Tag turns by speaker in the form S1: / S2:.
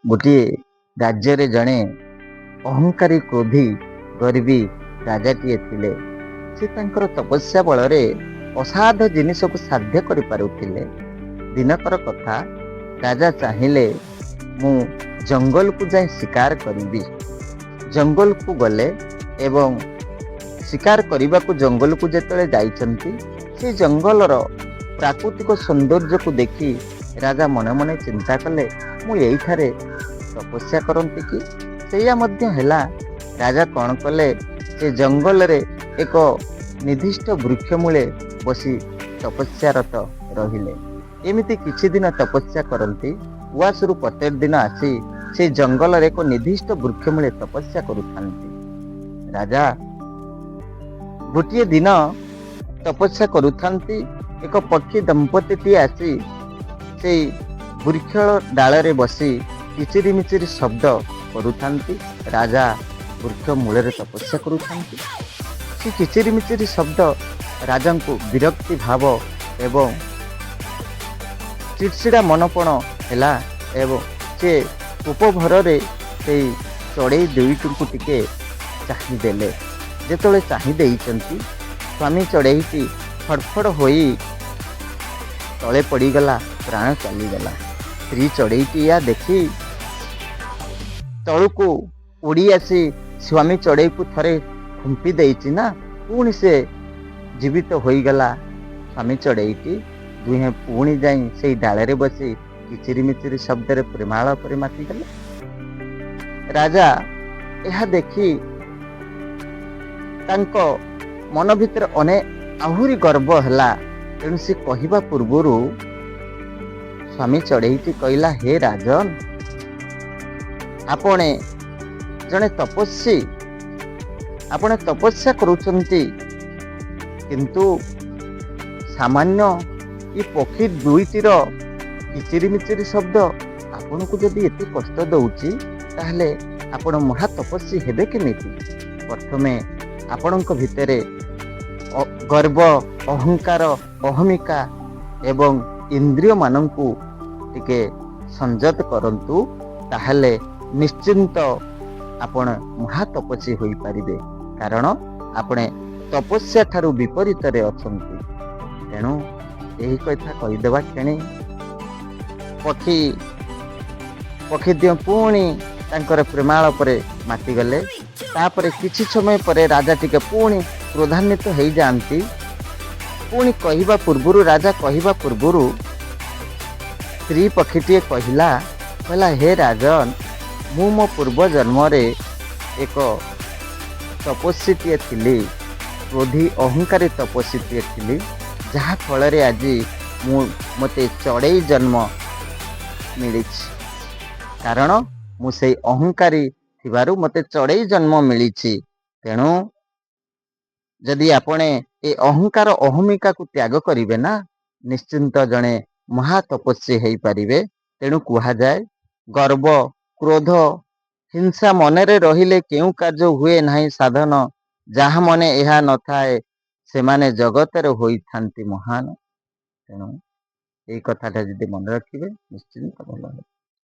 S1: ଗୋଟିଏ ରାଜ୍ୟରେ ଜଣେ ଅହଙ୍କାରୀ କ୍ରୋଧୀ ଗରିବୀ ରାଜାଟିଏ ଥିଲେ। ସେ ତାଙ୍କର ତପସ୍ୟା ବଳରେ ଅସାଧ୍ୟ ଜିନିଷକୁ ସାଧ୍ୟ କରିପାରୁଥିଲେ। ଦିନକର କଥା, ରାଜା ଚାହିଁଲେ ମୁଁ ଜଙ୍ଗଲକୁ ଯାଇ ଶିକାର କରିବି। ଜଙ୍ଗଲକୁ ଗଲେ ଏବଂ ଶିକାର କରିବାକୁ ଜଙ୍ଗଲକୁ ଯେତେବେଳେ ଯାଇଛନ୍ତି, ସେ ଜଙ୍ଗଲର ପ୍ରାକୃତିକ ସୌନ୍ଦର୍ଯ୍ୟକୁ ଦେଖି ରାଜା ମନେ ମନେ ଚିନ୍ତା କଲେ, ମୁଁ ଏଇଠାରେ ତପସ୍ୟା କରନ୍ତି କି? ସେଇଆ ମଧ୍ୟ ହେଲା। ରାଜା କ'ଣ କଲେ, ସେ ଜଙ୍ଗଲରେ ଏକ ନିର୍ଦ୍ଦିଷ୍ଟ ବୃକ୍ଷ ମୂଳେ ବସି ତପସ୍ୟାରତ ରହିଲେ। ଏମିତି କିଛି ଦିନ ତପସ୍ୟା କରନ୍ତି। ଉଆସରୁ ପ୍ରତ୍ୟେକ ଦିନ ଆସି ସେ ଜଙ୍ଗଲରେ ଏକ ନିର୍ଦ୍ଦିଷ୍ଟ ବୃକ୍ଷ ମୂଳେ ତପସ୍ୟା କରୁଥାନ୍ତି। ରାଜା ଗୋଟିଏ ଦିନ ତପସ୍ୟା କରୁଥାନ୍ତି। ଏକ ପକ୍ଷୀ ଦମ୍ପତିଟିଏ ଆସି ସେଇ ବୃକ୍ଷ ଡାଳରେ ବସି କିଚିରି ମିଚିରି ଶବ୍ଦ କରୁଥାନ୍ତି। ରାଜା ବୃକ୍ଷ ମୂଳରେ ତପସ୍ୟା କରୁଥାନ୍ତି। ସେ କିଚିରି ମିଚିରି ଶବ୍ଦ ରାଜାଙ୍କୁ ବିରକ୍ତି ଭାବ ଏବଂ ଚିଡ଼ଚିଡ଼ା ମନପଣ ହେଲା ଏବଂ ସେ ଉପଭରରେ ସେଇ ଚଢ଼େଇ ଦୁଇଟିଙ୍କୁ ଟିକେ ଚାହିଁଦେଲେ। ଯେତେବେଳେ ଚାହିଁ ଦେଇଛନ୍ତି, ସ୍ୱାମୀ ଚଢ଼େଇଟି ଫଡ଼ଫଡ଼ ହୋଇ ତଳେ ପଡ଼ିଗଲା, ପ୍ରାଣ ଚାଲିଗଲା। ସ୍ତ୍ରୀ ଚଢ଼େଇଟି ଏହା ଦେଖି ତଳକୁ ଉଡ଼ି ଆସି ସ୍ୱାମୀ ଚଢ଼େଇକୁ ଥରେ ଖୁମ୍ପି ଦେଇଛି ନା, ପୁଣି ସେ ଜୀବିତ ହୋଇଗଲା। ସ୍ୱାମୀ ଚଢ଼େଇଟି ଦୁହେଁ ପୁଣି ଯାଇ ସେଇ ଡାଳରେ ବସି କିଚିରି ମିଚିରି ଶବ୍ଦରେ ପ୍ରେମାଳ ପରେ ମାତିଗଲେ। ରାଜା ଏହା ଦେଖି ତାଙ୍କ ମନ ଭିତରେ ଆହୁରି ଗର୍ବ ହେଲା। ତେଣୁ ସେ କହିବା ପୂର୍ବରୁ ସ୍ୱାମୀ ଚଢ଼େଇଟି କହିଲା, ହେ ରାଜନ, ଆପଣ ଜଣେ ତପସ୍ୱୀ, ଆପଣ ତପସ୍ୟା କରୁଛନ୍ତି, କିନ୍ତୁ ସାମାନ୍ୟ ଏ ପକ୍ଷୀ ଦୁଇଟିର କିଚିରି ମିଚିରି ଶବ୍ଦ ଆପଣଙ୍କୁ ଯଦି ଏତେ କଷ୍ଟ ଦେଉଛି, ତାହେଲେ ଆପଣ ମହା ତପସ୍ୱୀ ହେବେ କେମିତି? ପ୍ରଥମେ ଆପଣଙ୍କ ଭିତରେ ଗର୍ବ, ଅହଙ୍କାର, ଅହମିକା ଏବଂ ଇନ୍ଦ୍ରିୟମାନଙ୍କୁ ଟିକେ ସଂଯତ କରନ୍ତୁ। ତାହେଲେ ନିଶ୍ଚିନ୍ତ ଆପଣ ମହା ତପସ୍ୱୀ ହୋଇପାରିବେ। କାରଣ ଆପଣ ତପସ୍ୟା ଠାରୁ ବିପରୀତରେ ଅଛନ୍ତି। ତେଣୁ ଏହି କଥା କହିଦେବା କ୍ଷଣି ପକ୍ଷୀ ଦିଅ ପୁଣି ତାଙ୍କର ପ୍ରେମାଳ ପରେ ମାତିଗଲେ। ତାପରେ କିଛି ସମୟ ପରେ ରାଜା ଟିକେ ପୁଣି କ୍ରୋଧାନ୍ୱିତ ହେଇଯାଆନ୍ତି। ପୁଣି ରାଜା କହିବା ପୂର୍ବରୁ ସ୍ତ୍ରୀ ପକ୍ଷୀଟିଏ କହିଲା, ହେ ରାଜନ, ମୁଁ ମୋ ପୂର୍ବ ଜନ୍ମରେ ଏକ ତପସ୍ୱୀଟିଏ ଥିଲି, କ୍ରୋଧୀ ଅହଙ୍କାରୀ ତପସ୍ୱୀଟିଏ ଥିଲି, ଯାହା ଫଳରେ ଆଜି ମୋତେ ଚଢ଼େଇ ଜନ୍ମ ମିଳିଛି। କାରଣ ମୁଁ ସେଇ ଅହଙ୍କାରୀ ଥିବାରୁ ମୋତେ ଚଢ଼େଇ ଜନ୍ମ ମିଳିଛି। ତେଣୁ ଯଦି ଆପଣ ଏ ଅହଙ୍କାର ଅହମିକାକୁ ତ୍ୟାଗ କରିବେ ନା, ନିଶ୍ଚିନ୍ତ ଜଣେ ମହା ତପସ୍ୱୀ ହେଇପାରିବେ। ତେଣୁ କୁହାଯାଏ, ଗର୍ବ, କ୍ରୋଧ, ହିଂସା ମନରେ ରହିଲେ କେଉଁ କାର୍ଯ୍ୟ ହୁଏ ନାହିଁ ସାଧନ। ଯାହା ମନେ ଏହା ନଥାଏ, ସେମାନେ ଜଗତରେ ହୋଇଥାନ୍ତି ମହାନ। ତେଣୁ ଏଇ କଥାଟା ଯଦି ମନେ ରଖିବେ, ନିଶ୍ଚିନ୍ତ ଭଲ ହେବ।